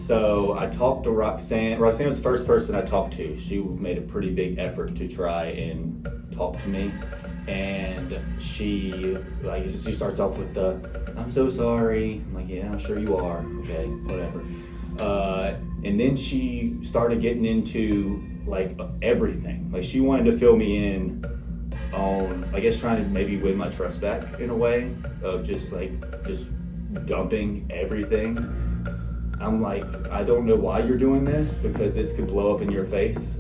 So I talked to Roxanne. Roxanne was the first person I talked to. She made a pretty big effort to try and talk to me. And she starts off with I'm so sorry. I'm like, yeah, I'm sure you are. Okay, whatever. And then she started getting into like everything. Like she wanted to fill me in on, I guess, trying to maybe win my trust back in a way of just dumping everything. I'm like, I don't know why you're doing this, because this could blow up in your face.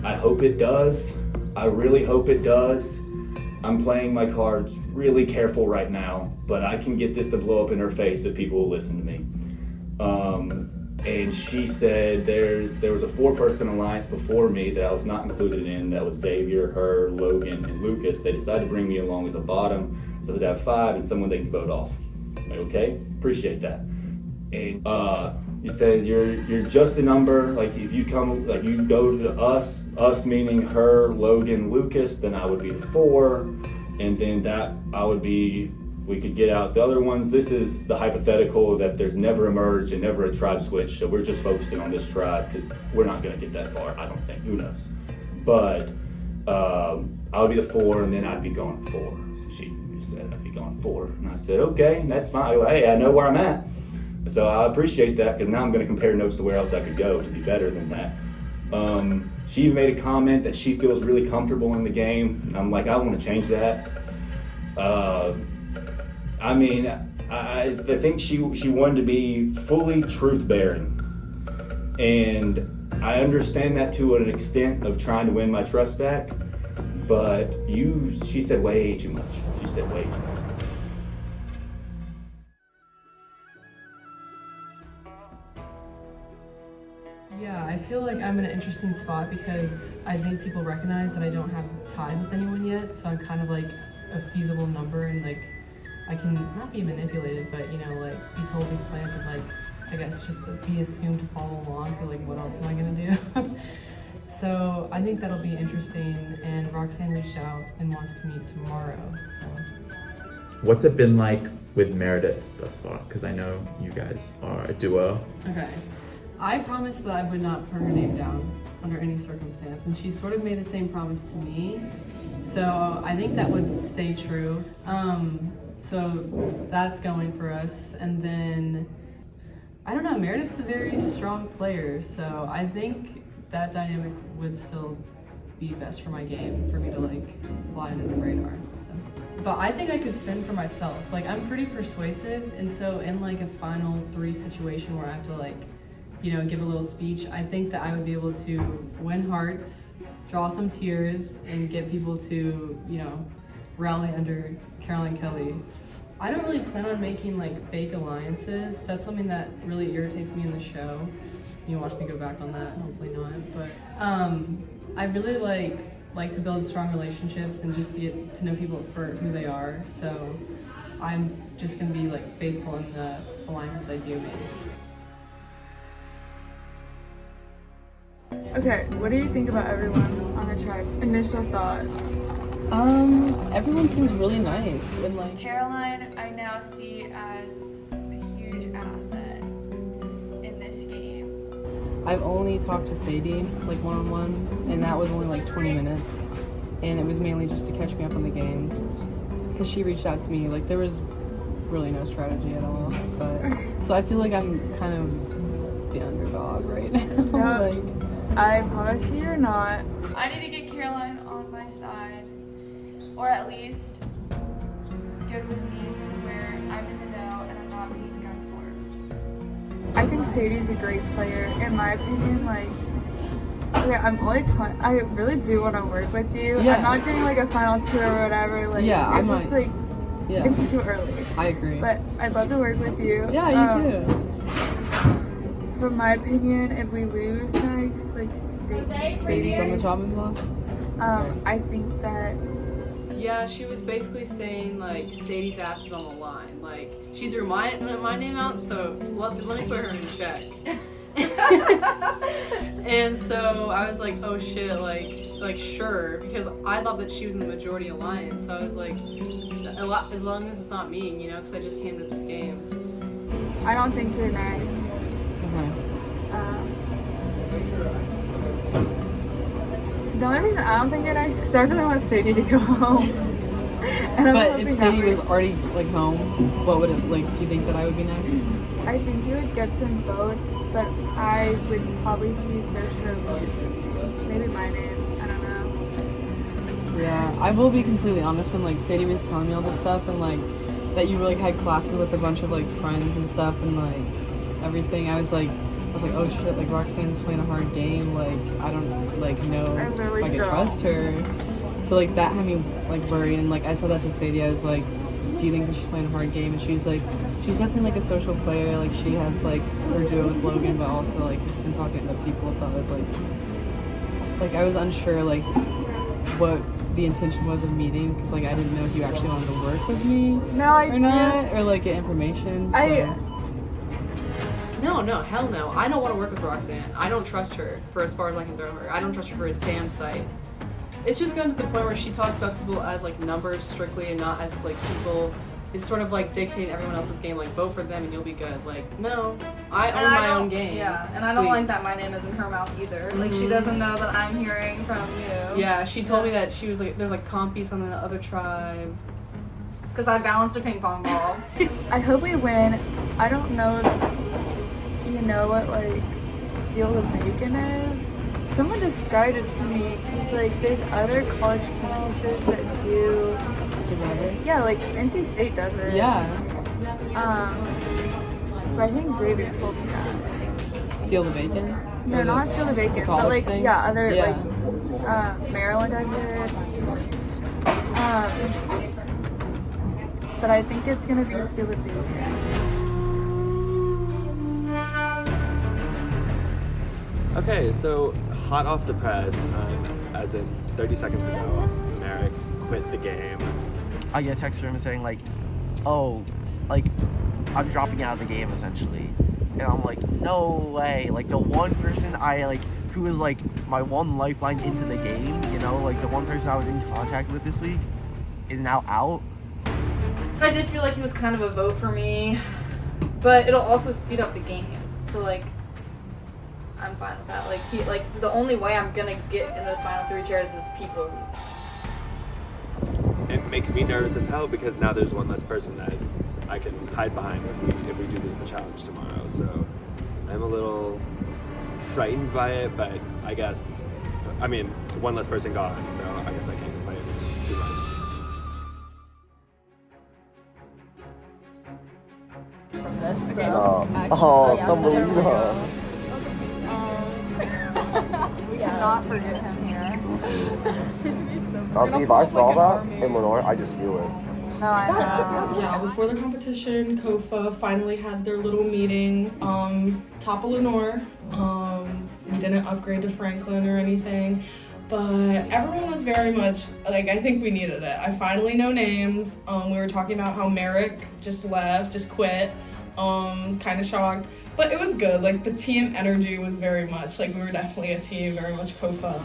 I hope it does. I really hope it does. I'm playing my cards really careful right now, but I can get this to blow up in her face if people will listen to me. And she said there was a 4-person alliance before me that I was not included in. That was Xavier, her, Logan, and Lucas. They decided to bring me along as a bottom, so they'd have 5 and someone they can vote off. Like, okay, appreciate that. And you said you're just a number. Like if you come, like you go to us meaning her, Logan, Lucas, then I would be the 4, and then that I would be. We could get out the other ones. This is the hypothetical that there's never a merge and never a tribe switch, so we're just focusing on this tribe because we're not gonna get that far, I don't think, who knows. But I would be the 4 and then I'd be going 4. She said I'd be going 4. And I said, okay, that's fine. Hey, I know where I'm at. So I appreciate that, because now I'm gonna compare notes to where else I could go to be better than that. She even made a comment that she feels really comfortable in the game. And I'm like, I wanna change that. I mean, I think she wanted to be fully truth-bearing, and I understand that to an extent of trying to win my trust back, but she said way too much. She said way too much. Yeah, I feel like I'm in an interesting spot because I think people recognize that I don't have ties with anyone yet, so I'm kind of like a feasible number, and like I can not be manipulated, but you know, like be told these plans and like, I guess just be assumed to follow along, for like, what else am I gonna do? So I think that'll be interesting, and Roxanne reached out and wants to meet tomorrow, so. What's it been like with Meredith thus far? Because I know you guys are a duo. Okay. I promised that I would not put her name down under any circumstance, and she sort of made the same promise to me. So I think that would stay true. So that's going for us. And then, I don't know, Meredith's a very strong player, so I think that dynamic would still be best for my game, for me to like fly under the radar. So. But I think I could fend for myself. Like, I'm pretty persuasive, and so in like a final 3 situation where I have to like, you know, give a little speech, I think that I would be able to win hearts, draw some tears, and get people to, you know, rally under Caroline Kelly. I don't really plan on making like fake alliances. That's something that really irritates me in the show. You watch me go back on that, hopefully not. But I really like to build strong relationships and just to get to know people for who they are. So I'm just gonna be like faithful in the alliances I do make. Okay, what do you think about everyone on the tribe? Initial thoughts. Everyone seems really nice, and like Caroline, I now see as a huge asset in this game. I've only talked to Sadie like one-on-one, and that was only like 20 minutes, and it was mainly just to catch me up on the game, because she reached out to me. Like, there was really no strategy at all, but so I feel like I'm kind of the underdog right now. Yep. Like, I promise you you're not. I need to get Caroline on my side, or at least good with me, so where I'm in the know and I'm not being done for. I think Sadie's a great player. In my opinion, like, okay, I'm always fun. I really do want to work with you. Yeah. I'm not doing like a final 2 or whatever. Like, Yeah, it's just like, yeah, it's too early. I agree. But I'd love to work with you. Yeah, you too. From my opinion, if we lose next, like Sadie's on the chopping block. I think that. Yeah, she was basically saying like Sadie's ass is on the line. Like, she threw my name out, so let me put her in check. And so I was like, oh shit, like sure, because I thought that she was in the majority alliance. So I was like, as long as it's not me, you know, because I just came to this game. I don't think you're next. Okay. The only reason I don't think you're next is because I really want Sadie to go home. And I'm But if hoping Sadie that was already like home, what would it like? Do you think that I would be next? I think you would get some votes, but I would probably see you search for votes. Maybe my name. I don't know. Yeah, I will be completely honest. When like Sadie was telling me all this stuff and like that you like had classes with a bunch of like friends and stuff and like everything, I was like, oh shit, like Roxanne's playing a hard game. Like I don't like know I really if I could don't. trust her. So like that had me like worried. And like I said that to Sadie. I was like, do you think that she's playing a hard game? And she's like, she's definitely like a social player. Like she has like her duo with Logan, but also like has been talking to people. So I was like I was unsure like what the intention was of meeting because like I didn't know if you actually wanted to work with me No, I or not or like get information. So. No, hell no. I don't want to work with Roxanne. I don't trust her for as far as I can throw her. I don't trust her for a damn sight. It's just gotten to the point where she talks about people as like numbers strictly and not as like people. Is sort of like dictating everyone else's game, like vote for them and you'll be good. Like, no, I own my own game. Yeah, and I don't like Please. that my name is in her mouth either. Like, she doesn't know that I'm hearing from you. Yeah, she told me that she was like, there's like compies on the other tribe. Because I balanced a ping pong ball. I hope we win. I don't know if you know what like steal the bacon is. Someone described it to me because like there's other college campuses that do. Yeah, like NC State does it. Yeah. But I think Xavier told me that. Steal the bacon? No, not steal the bacon, but college like thing? yeah, other Yeah. like Maryland does it. But I think it's gonna be steal the bacon. Okay, so hot off the press, as in 30 seconds ago, Merrick quit the game. I get a text from him saying like, oh, like I'm dropping out of the game essentially, and I'm like, no way! Like the one person I like, who was like my one lifeline into the game, you know, like the one person I was in contact with this week, is now out. But I did feel like he was kind of a vote for me. But it'll also speed up the game. So, like, I'm fine with that. Like, the only way I'm gonna get in those final 3 chairs is people. It makes me nervous as hell because now there's one less person that I can hide behind if we do lose the challenge tomorrow. So I'm a little frightened by it, but I guess, I mean, one less person gone, so I guess I can't complain too much. From this, Okay. though. Oh, yeah, unbelievable. We cannot forget him here. Honestly, if I saw that in Lenore, I just feel it. No, I know. Yeah, before the competition, KOFA finally had their little meeting. Top of Lenore. We didn't upgrade to Franklin or anything, but everyone was very much like, I think we needed it. I finally know names. We were talking about how Merrick just left, just quit. Kind of shocked, but it was good. Like the team energy was very much like we were definitely a team, very much KOFA.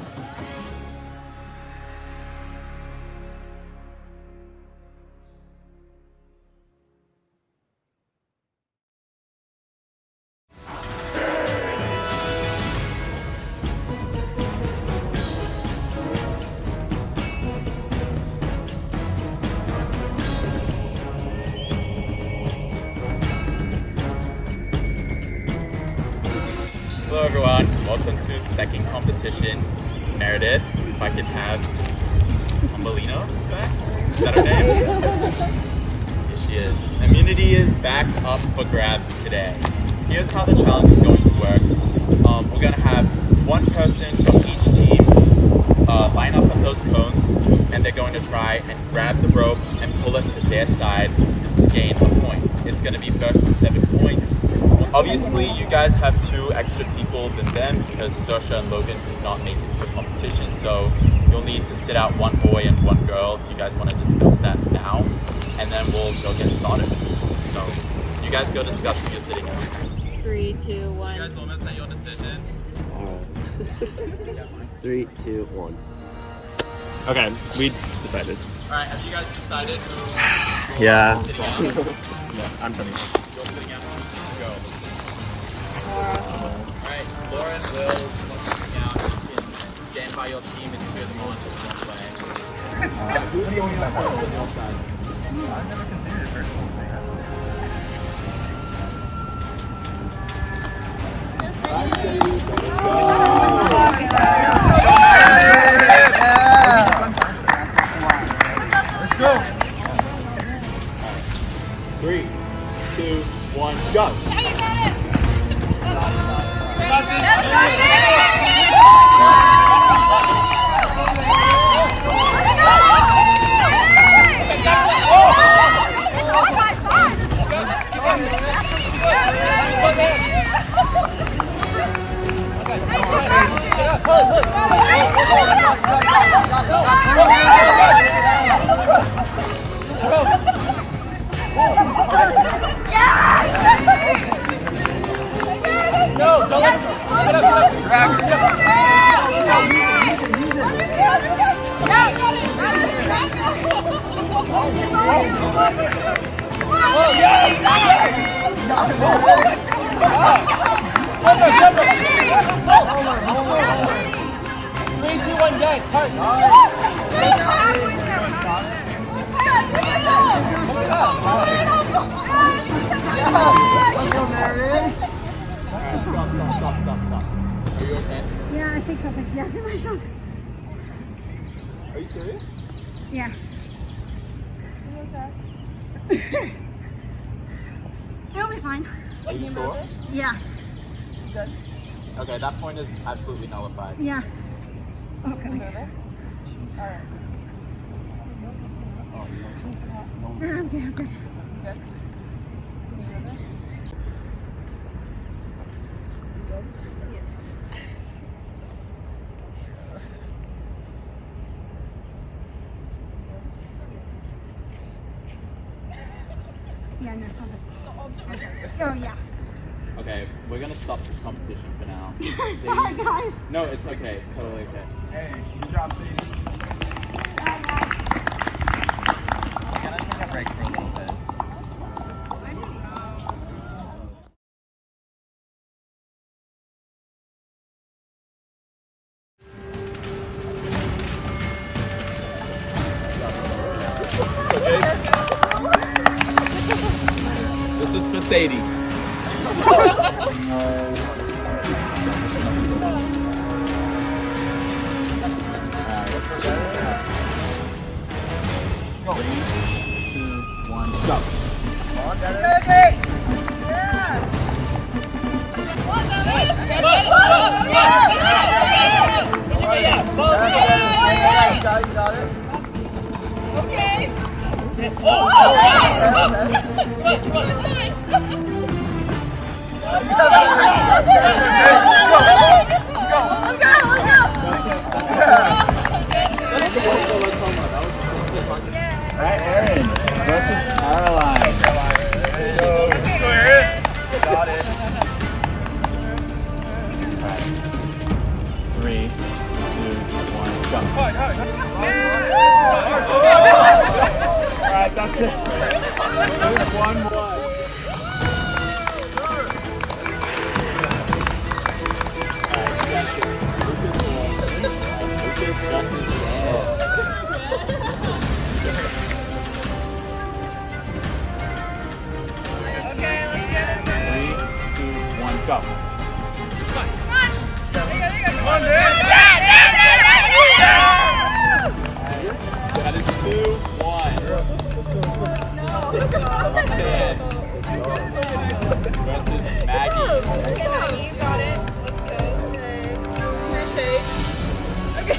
Hello everyone, welcome to the second competition. Meredith, if I could have Umbalino back, is that her name? Here she is. Immunity is back up for grabs today. Here's how the challenge is going to work. We're going to have one person from each team line up on those cones, and they're going to try and grab the rope and pull it to their side to gain a point. It's going to be first to 7 points. Obviously, you guys have 2 extra people than them because Saoirse and Logan did not make it to the competition, so you'll need to sit out 1 boy and 1 girl if you guys want to discuss that now, and then we'll go get started. So, you guys go discuss who you're sitting at. 3, 2, 1. You guys almost at your decision? 3, 2, 1. Okay, we decided. Alright, have you guys decided who Yeah. you're sitting out? I'm coming. You're sitting out? Alright, Lauren will once you hang out, you can stand by your team and cheer them on just one way. Who's going up on the outside? I've never considered it personal thing. Let's go. 3, 2, 1, go! Stop. Are you okay? Yeah, I think something's yapping my shoulder. Are you serious? Yeah. It'll be fine. Are you sure? Yeah. Good. Okay, that point is absolutely nullified. Yeah. Okay. Alright. Okay. Good. Yeah, no, something. Oh, yeah. Okay, we're gonna stop this competition for now. Sorry, guys. No, it's okay. It's totally okay. Hey, good job, Sadie. Yeah, let's take a break for a little bit. This is for Sadie. Go. 3, 2, 1, go. Come on, Dennis. You got it. Okay. Alright, Aaron versus Caroline. Let's go, Aaron. Got it. Alright. 3, 2, 1, go. Alright, that's it. There's 1-1. Okay, let's get it. 3, 2, 1, go. Come on. Come on, Dan. That is 2-1. Roxanne versus Maggie. Okay, Maggie, you got it. Let's go. Handshake. Okay.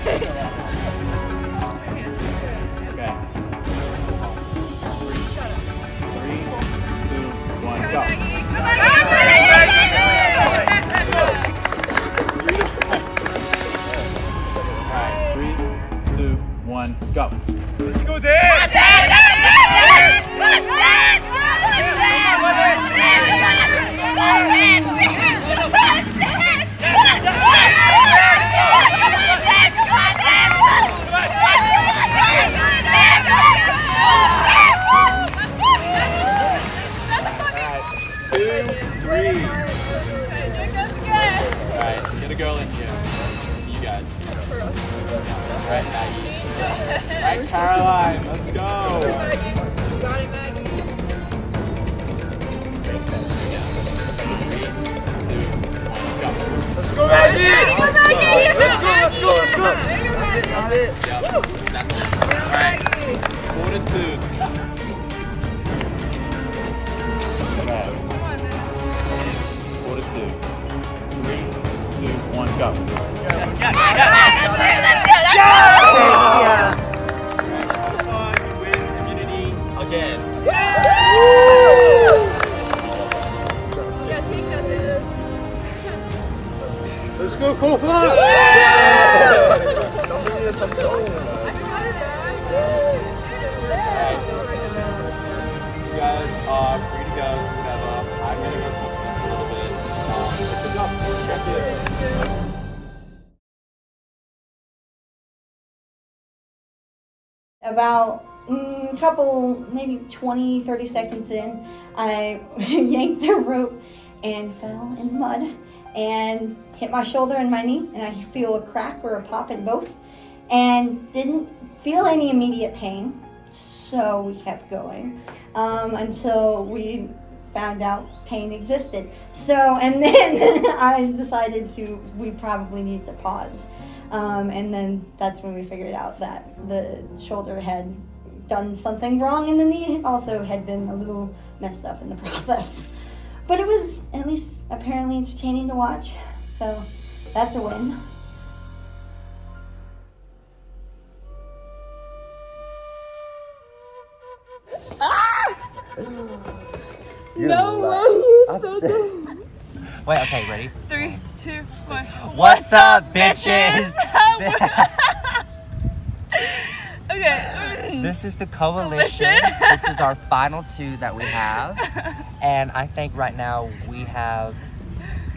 Okay. 3, 2, 1, go. Alright, 3, 2, 1, go. Let's go, Dan. Let's go. That's it. Yep. That's it. Alright. 4-2. Okay. 4-2. 3, 2, 1, go. Yeah. Have fun. You win immunity again. Let's go, Kofa! You guys are free to go, whatever. I'm gonna go cook a little bit. Good job. Catch you. About a couple, maybe 20, 30 seconds in, I yanked the rope and fell in the mud and hit my shoulder and my knee, and I feel a crack or a pop in both, and didn't feel any immediate pain, so we kept going until we found out pain existed. So, and then I decided we probably need to pause. And then that's when we figured out that the shoulder had done something wrong and the knee also had been a little messed up in the process. But it was at least apparently entertaining to watch, so that's a win. No way, you're so dumb. Wait, okay, ready? 3, 2, 1. What's up, bitches? Okay. This is the coalition. This is our final 2 that we have. And I think right now we have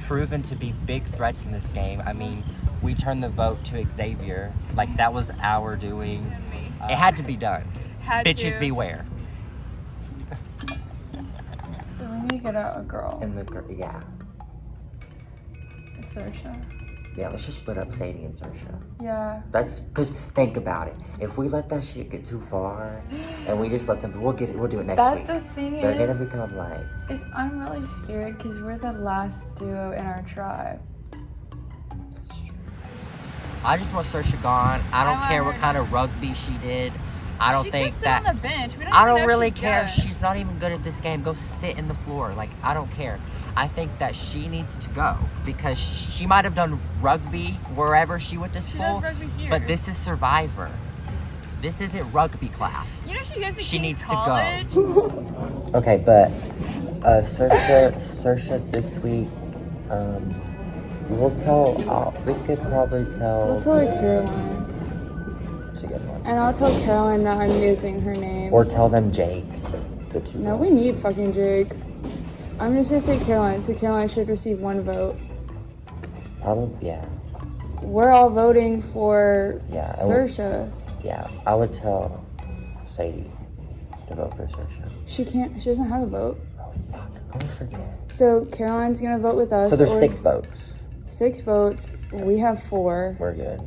proven to be big threats in this game. I mean, we turned the vote to Xavier. Like, that was our doing. It had to be done. Bitches beware. So we need to get out a girl. And the girl, yeah. Saoirse. Yeah, let's just split up Sadie and Saoirse. Yeah. That's because think about it. If we let that shit get too far, and we just let them, we'll do it next week. That's the thing They're is, gonna become like. I'm really scared because we're the last duo in our tribe. I just want Saoirse gone. I don't care what kind of rugby she did. I don't think that. On the bench. We I don't really she's care. good. She's not even good at this game. Go sit in the floor. Like, I don't care. I think that she needs to go because she might have done rugby wherever she went to school, but this is Survivor. This isn't rugby class. You know she goes to She King's needs College? to go. Okay, but Saoirse this week, we'll tell. We could probably tell. I'll tell her Caroline. That's a good one. And I'll tell Caroline that I'm using her name. Or tell them Jake. The 2. No, we need fucking Jake. I'm just gonna say Caroline, so Caroline should receive 1 vote. Probably, yeah. We're all voting for Yeah. Saoirse. Yeah, I would tell Sadie to vote for Saoirse. She doesn't have a vote. Oh, fuck. I always forget. So Caroline's gonna vote with us. So there's or 6 votes. 6 votes. We have 4. We're good.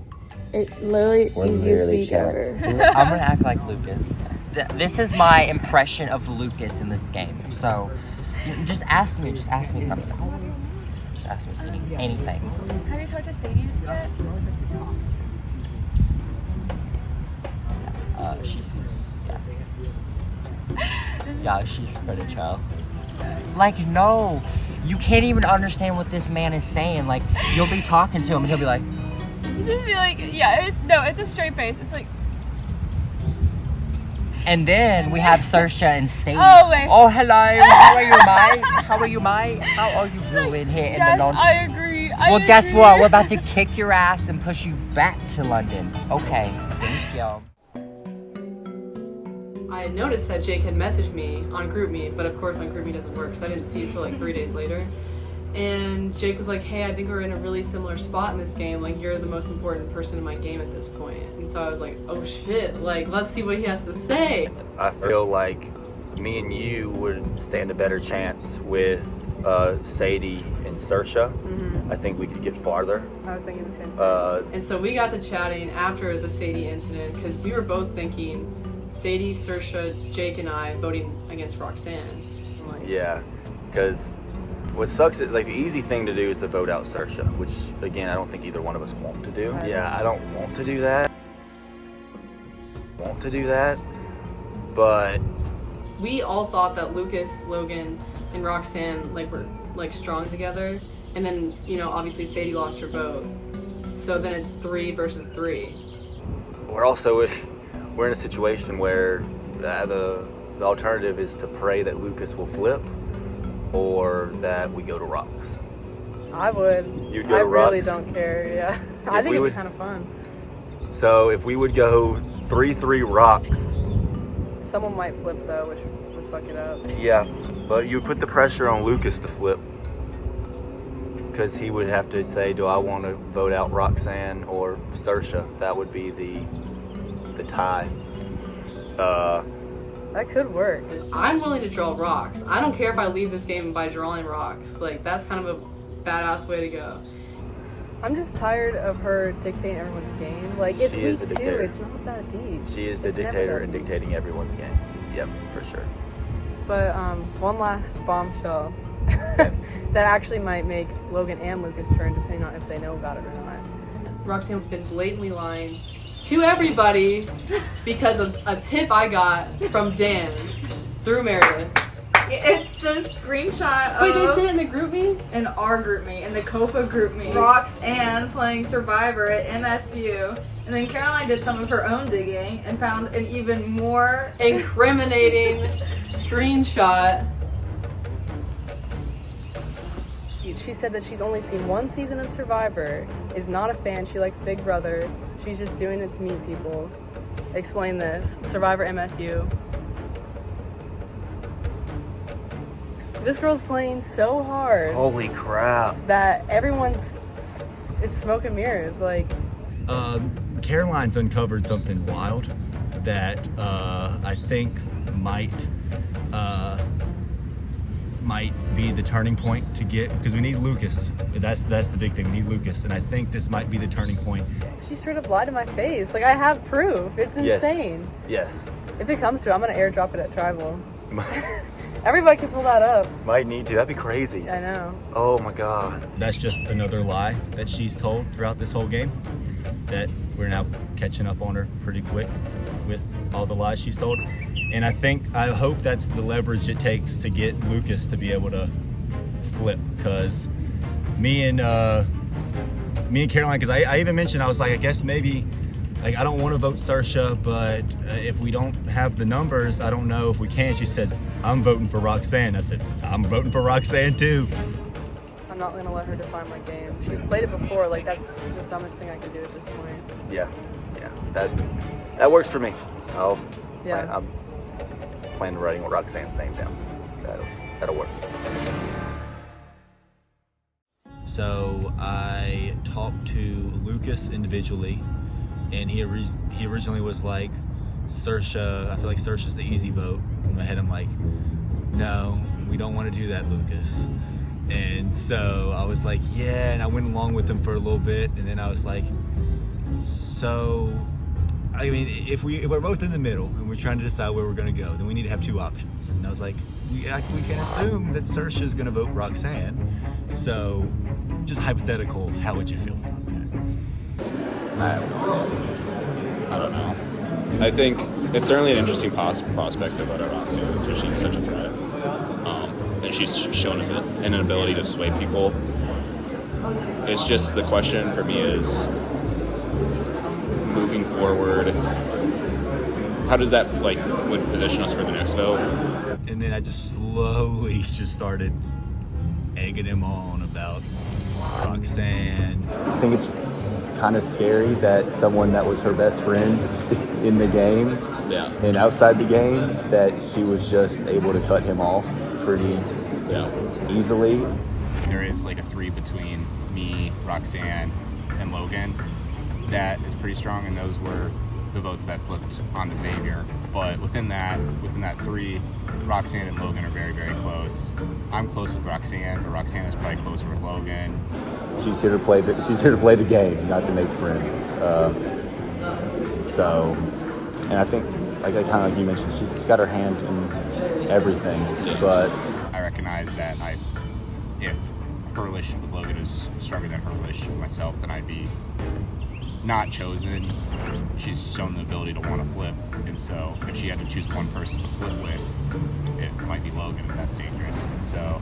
It literally We're easiest literally week chilling. ever. I'm gonna act like Lucas. This is my impression of Lucas in this game. So, just ask me something. Just ask me anything. Have you talked to Sadie yet? She's pretty chill. Like, no, you can't even understand what this man is saying. Like, you'll be talking to him and he'll be like, You just be like, yeah, it's a straight face. It's like, and then we have Saoirse and Sadie. Oh, wait. Oh, hello. How are you, mate? How are you, mate? How are you doing here in the yes, London? I agree. Well, guess what? We're about to kick your ass and push you back to London. Okay, thank you. I had noticed that Jake had messaged me on GroupMe, but of course my GroupMe doesn't work, so I didn't see it till like 3 days later. And Jake was like, hey, I think we're in a really similar spot in this game. Like, you're the most important person in my game at this point. And so I was like, oh shit, like, let's see what he has to say. I feel like me and you would stand a better chance with Sadie and Saoirse. Mm-hmm. I think we could get farther. I was thinking the same thing. And so we got to chatting after the Sadie incident, because we were both thinking Sadie, Saoirse, Jake, and I voting against Roxanne. Yeah, because What sucks is, like, the easy thing to do is to vote out Saoirse, which, again, I don't think either one of us want to do. Yeah, I don't want to do that. But we all thought that Lucas, Logan, and Roxanne were strong together, and then obviously Sadie lost her vote, so then it's 3 versus 3. we're in a situation where the alternative is to pray that Lucas will flip, or that we go to rocks. I would. You'd go I to really rocks? don't care. Yeah, I think it'd be kind of fun. So if we would go 3-3 rocks. Someone might flip though, which would fuck it up. Yeah, but you put the pressure on Lucas to flip, because he would have to say, do I want to vote out Roxanne or Saoirse? That would be the tie. That could work. I'm willing to draw rocks. I don't care if I leave this game by drawing rocks. That's kind of a badass way to go. I'm just tired of her dictating everyone's game. It's She is a week 2. dictator. It's not that deep. She is a dictator and dictating everyone's game. Yep, for sure. But one last bombshell that actually might make Logan and Lucas turn, depending on if they know about it or not. Roxanne's been blatantly lying to everybody because of a tip I got from Dan through Meredith. It's the screenshot Wait, of... they sent it in the group me? In our group me, in the Kofa group me. Roxanne playing Survivor at MSU. And then Caroline did some of her own digging and found an even more incriminating screenshot. She said that she's only seen 1 season of Survivor, is not a fan, she likes Big Brother, she's just doing it to meet people. Explain this. Survivor MSU. This girl's playing so hard. Holy crap. That it's smoke and mirrors. Caroline's uncovered something wild that I think might be the turning point to get, because we need Lucas. That's the big thing. We need Lucas, and I think this might be the turning point. She straight up lied to my face. I have proof. It's insane. Yes. If it comes to it, I'm gonna airdrop it at Tribal. Everybody can pull that up. Might need to. That'd be crazy. I know. Oh my god. That's just another lie that she's told throughout this whole game, that we're now catching up on her pretty quick with all the lies she's told. And I hope that's the leverage it takes to get Lucas to be able to flip, because me and Caroline, because I even mentioned, I was like, I guess maybe, I don't want to vote Saoirse, but if we don't have the numbers, I don't know if we can. She says, I'm voting for Roxanne. I said, I'm voting for Roxanne too. I'm not gonna let her define my game. She's played it before. That's the dumbest thing I can do at this point. Yeah. That works for me. I'm planning on writing Roxanne's name down. That'll work. So I talked to Lucas individually, and he originally was like, Saoirse, I feel like Saoirse's the easy vote. In my head I'm like, no, we don't want to do that, Lucas. And so I was like, yeah, and I went along with him for a little bit, and then I was like, so, I mean, if we're both in the middle and we're trying to decide where we're going to go, then we need to have 2 options. And I was like, we can assume that Saoirse is going to vote Roxanne. So, just hypothetical, how would you feel about that? I don't know. I think it's certainly an interesting prospect to vote out Roxanne, because she's such a threat. And she's shown an ability to sway people. It's just, the question for me is, moving forward, how does that would position us for the next vote? And then I just slowly started egging him on about Roxanne. I think it's kind of scary that someone that was her best friend in the game and outside the game, that she was just able to cut him off pretty easily. There is a 3 between me, Roxanne, and Logan that is pretty strong, and those were the votes that flipped on the Xavier. But within that 3, Roxanne and Logan are very, very close. I'm close with Roxanne, but Roxanne is probably closer with Logan. She's here to play the game, not to make friends. And I think, kind of like you mentioned, she's got her hand in everything. But I recognize that if her relationship with Logan is stronger than her relationship with myself, then I'd be not chosen. She's shown the ability to want to flip, and so if she had to choose one person to flip with, it might be Logan, and that's dangerous. And so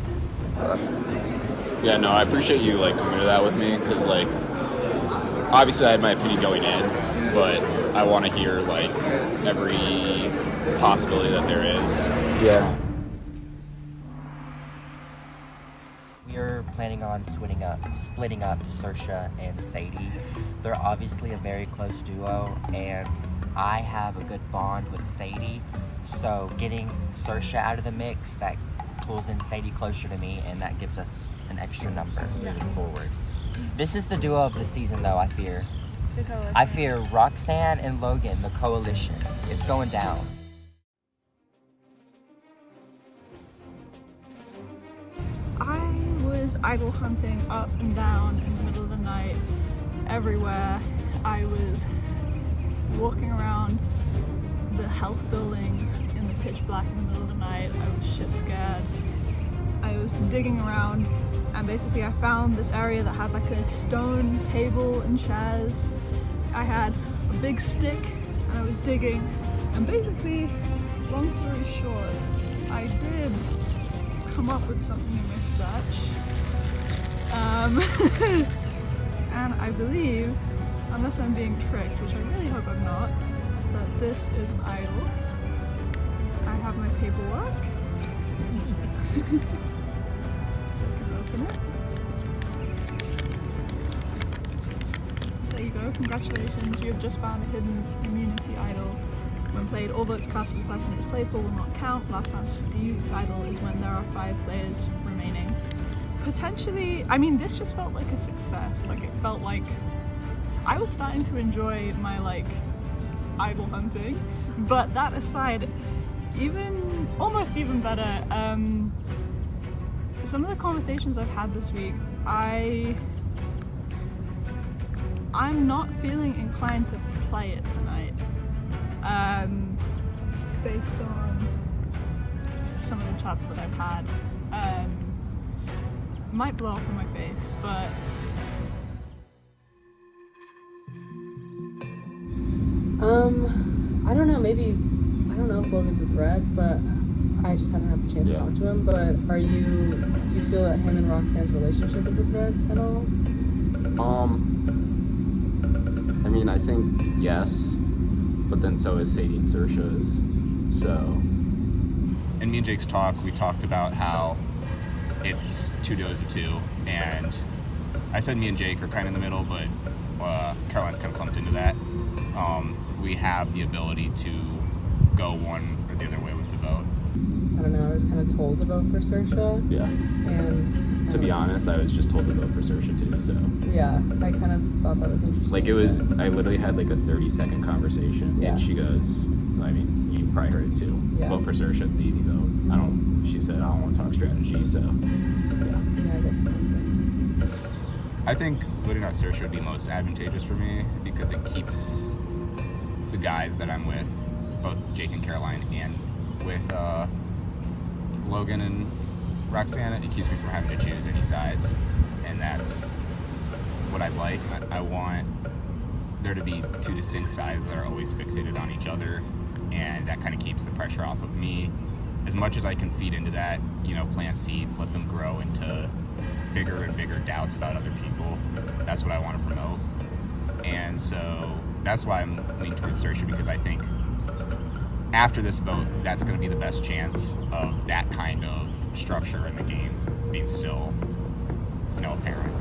yeah, no, I appreciate you like coming to that with me, because like obviously I had my opinion going in, but I want to hear like every possibility that there is. Yeah. We're planning on splitting up Saoirse and Sadie. They're obviously a very close duo, and I have a good bond with Sadie, so getting Saoirse out of the mix, that pulls in Sadie closer to me, and that gives us an extra number moving forward. This is the duo of the season, though, I fear. I fear Roxanne and Logan, the coalition. It's going down. I was idol hunting up and down in the middle of the night, everywhere. I was walking around the health buildings in the pitch black in the middle of the night. I was shit scared. I was digging around, and basically I found this area that had like a stone table and chairs. I had a big stick and I was digging, and basically, long story short, I did come up with something in my search. And I believe, unless I'm being tricked, which I really hope I'm not, that this is an idol. I have my paperwork. Open it. So there you go, congratulations, you have just found a hidden immunity idol. When played, all votes cast for the person it's played for will not count. Last chance to use this idol is when there are 5 players remaining. Potentially, I mean, this just felt like a success. Like, it felt like I was starting to enjoy my, like, idol hunting. But that aside, almost even better, some of the conversations I've had this week, I'm not feeling inclined to play it tonight. Based on some of the chats that I've had, might blow up in my face, but I don't know, maybe, I don't know if Logan's a threat, but I just haven't had the chance to talk to him. But do you feel that him and Roxanne's relationship is a threat at all? I mean, I think yes, but then so is Sadie and Saoirse's. So, in me and Jake's talk, we talked about how it's 2 duos of 2, and I said me and Jake are kind of in the middle, but Caroline's kind of clumped into that. We have the ability to go one or the other way with the vote. I don't know, I was kind of told to vote for Saoirse. Yeah. And to be honest, I was just told to vote for Saoirse too, so. Yeah, I kind of thought that was interesting. Like, I literally had like a 30-second conversation, and she goes, I mean, you probably heard it too. Yeah. Vote for Saoirse, it's the easy vote. She said, I don't want to talk strategy, so, yeah. I think voting out Saoirse would be most advantageous for me, because it keeps the guys that I'm with, both Jake and Caroline, and with Logan and Roxanne, it keeps me from having to choose any sides, and that's what I'd like. I want there to be 2 distinct sides that are always fixated on each other, and that kind of keeps the pressure off of me. As much as I can feed into that, plant seeds, let them grow into bigger and bigger doubts about other people, that's what I want to promote. And so that's why I'm leaning towards Saoirse, because I think after this vote, that's going to be the best chance of that kind of structure in the game being still, apparent.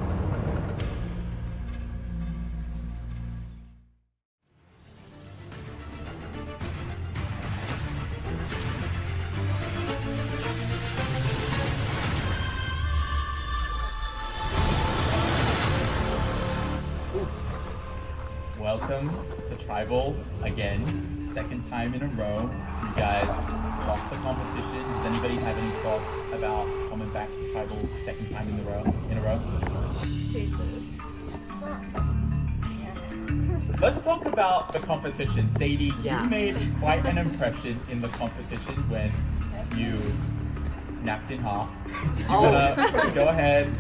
Welcome to Tribal again, second time in a row. You guys lost the competition. Does anybody have any thoughts about coming back to Tribal second time in a row? hate this. It sucks. Let's talk about the competition. Sadie, Yeah. you made quite an impression in the competition when you snapped in half. Did you wanna go ahead,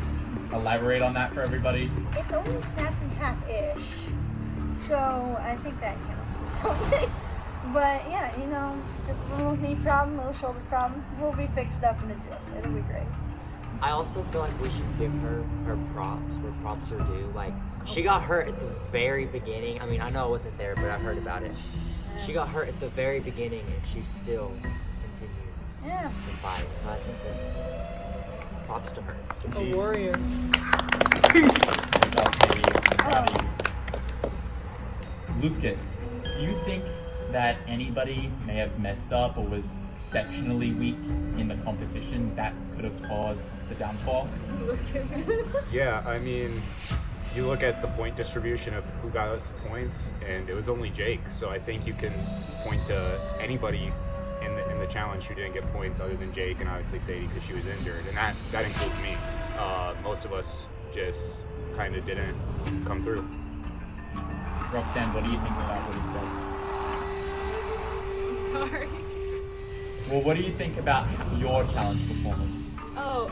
elaborate on that for everybody? It's only snapped in half-ish, so I think that counts for something. But yeah, just a little knee problem, little shoulder problem. We'll be fixed up in a jiff. It'll be great. I also feel like we should give her props where props are due. Like, she got hurt at the very beginning. I mean, I know I wasn't there, but I heard about it. She got hurt at the very beginning, and she still continued to fight. So I think that's props to her. A warrior. Lucas, do you think that anybody may have messed up or was exceptionally weak in the competition that could have caused the downfall? Yeah, I mean, you look at the point distribution of who got us points, and it was only Jake. So I think you can point to anybody in the challenge who didn't get points other than Jake and obviously Sadie because she was injured, and that includes me. Most of us just kind of didn't come through. Roxanne, what do you think about what he said? Sorry. Well, what do you think about your challenge performance? Oh,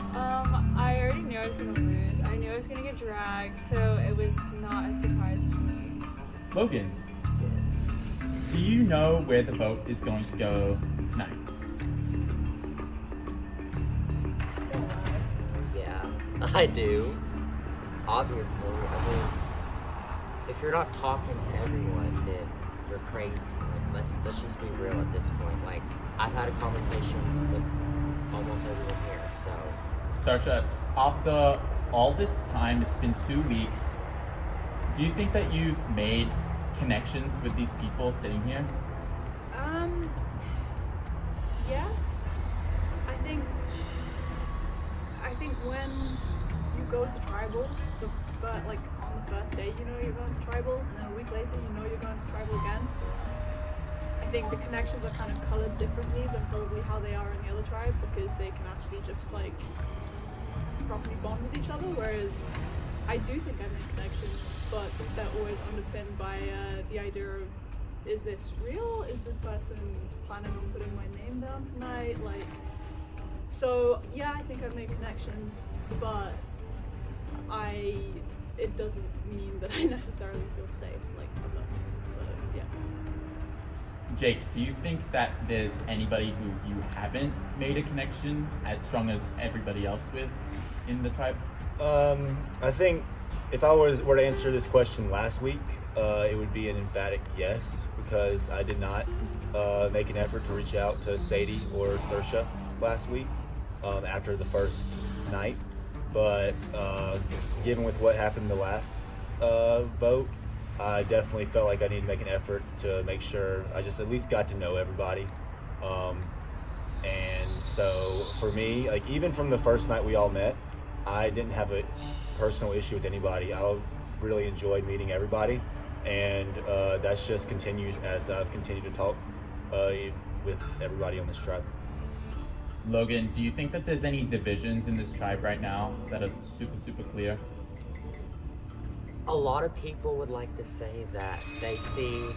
I already knew I was gonna lose. I knew I was gonna get dragged, so it was not a surprise to me. Logan, do you know where the boat is going to go tonight? Yeah, I do. Obviously, I mean, if you're not talking to everyone, then you're crazy. Like, let's just be real at this point. Like, I've had a conversation with almost everyone here, so. Sarsha, after all this time, it's been 2 weeks, do you think that you've made connections with these people sitting here? Yes. I think when you go to tribal, like on the first day you know you're going to tribal, and then a week later you know you're going to tribal again. I think the connections are kind of colored differently than probably how they are in the other tribe, because they can actually just like properly bond with each other, whereas I do think I make connections, but they're always underpinned by the idea of, is this real? Is this person planning on putting my name down tonight? Like, so yeah, I think I've made connections, but it doesn't mean that I necessarily feel safe, like, with them. So yeah. Jake, do you think that there's anybody who you haven't made a connection as strong as everybody else with in the tribe? I think if I were to answer this question last week, it would be an emphatic yes, because I did not make an effort to reach out to Sadie or Sarsha last week after the first night. But given with what happened the last vote, I definitely felt like I needed to make an effort to make sure I just at least got to know everybody. And so for me, like, even from the first night we all met, I didn't have a personal issue with anybody. I really enjoyed meeting everybody, and that's just continued as I've continued to talk with everybody on this tribe. Logan, do you think that there's any divisions in this tribe right now that are super clear? A lot of people would like to say that they see,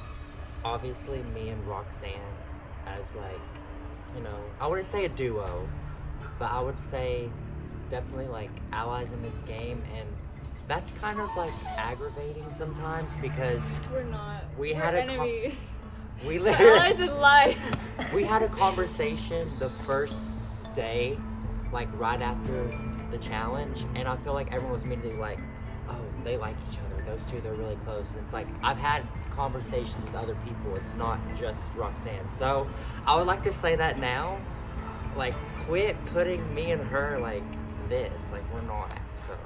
obviously, me and Roxanne as, like, I wouldn't say a duo, but I would say definitely like allies in this game, and that's kind of like aggravating sometimes, because we're not. We're enemies. We We're allies in life. We had a conversation the first day, like right after the challenge, and I feel like everyone was immediately like, oh, they like each other. Those two, they're really close. And it's like, I've had conversations with other people. It's not just Roxanne. So I would like to say that now, like, quit putting me and her like this. Like, we're not. So,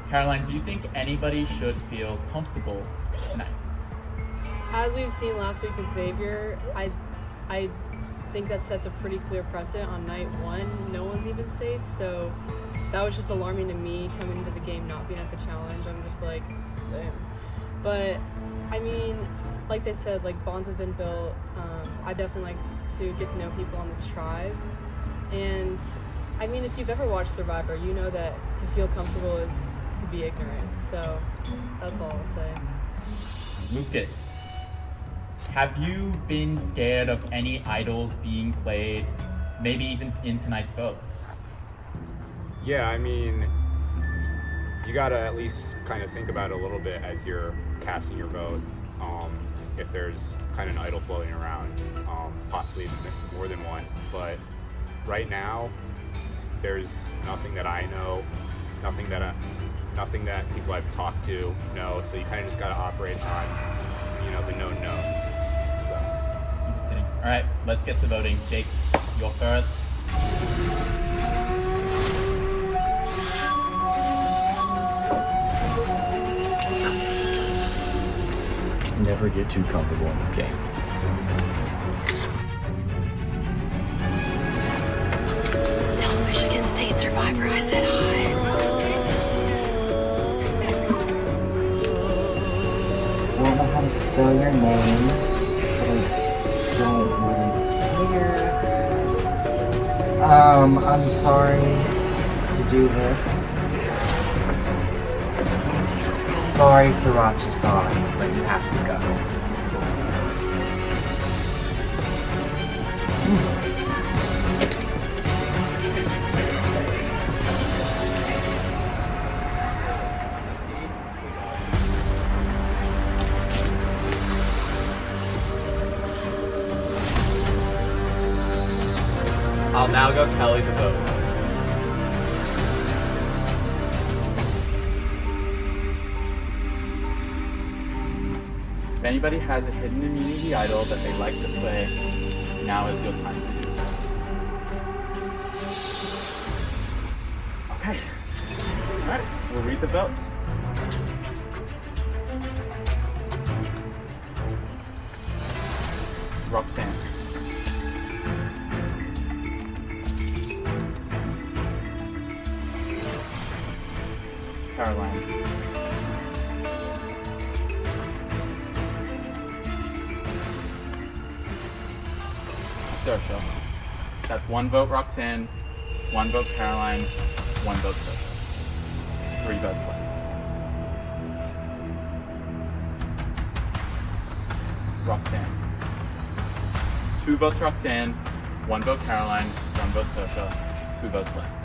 Caroline, do you think anybody should feel comfortable tonight? As we've seen last week with Xavier, I think that sets a pretty clear precedent. On night one, no one's even safe, so that was just alarming to me coming into the game, not being at the challenge. I'm just like, damn. But I mean, like they said, like, bonds have been built. I definitely like to get to know people on this tribe, and I mean, if you've ever watched Survivor, you know that to feel comfortable is to be ignorant. So that's all I'll say. Lucas, have you been scared of any idols being played, maybe even in tonight's vote? Yeah, I mean, you gotta at least kind of think about it a little bit as you're casting your vote. If there's kind of an idol floating around, possibly more than one. But right now, there's nothing that I know, nothing that people I've talked to know. So you kind of just gotta operate on, the known knowns. So. Interesting. All right, let's get to voting. Jake, you're first. Never get too comfortable in this game. Tell Michigan State survivor I said hi. Don't know how to spell your name, but I don't really care. I'm sorry to do this. Sorry, sriracha sauce, but you have to go. I'll now go tally the votes. If anybody has a hidden immunity idol that they like to play, now is your time to do so. Okay. Alright, we'll read the votes. Roxanne. Caroline. Saoirse. That's 1 vote Roxanne, 1 vote Caroline, 1 vote Saoirse. 3 votes left. Roxanne. 2 votes Roxanne, 1 vote Caroline, 1 vote Saoirse, 2 votes left.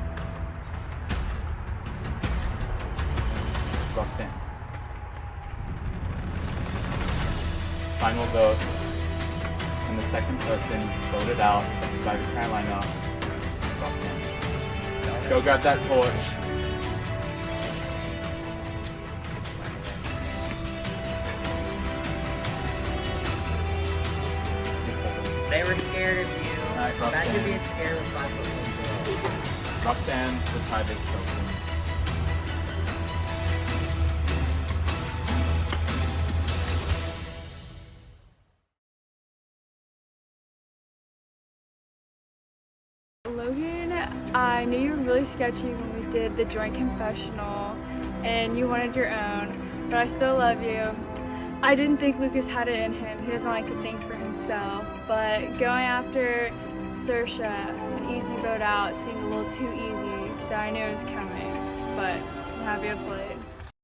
Roxanne. Final vote. And the second person voted out of Survivor Carolina, Roxanne. Go grab that torch. They were scared of you. Alright, Imagine Roxanne. being scared with 5 football girls. Roxanne, the tie is broken. Logan, I knew you were really sketchy when we did the joint confessional and you wanted your own, but I still love you. I didn't think Lucas had it in him. He doesn't like to think for himself, but going after Saoirse, an easy vote out, seemed a little too easy, so I knew it was coming, but I'm happy I played.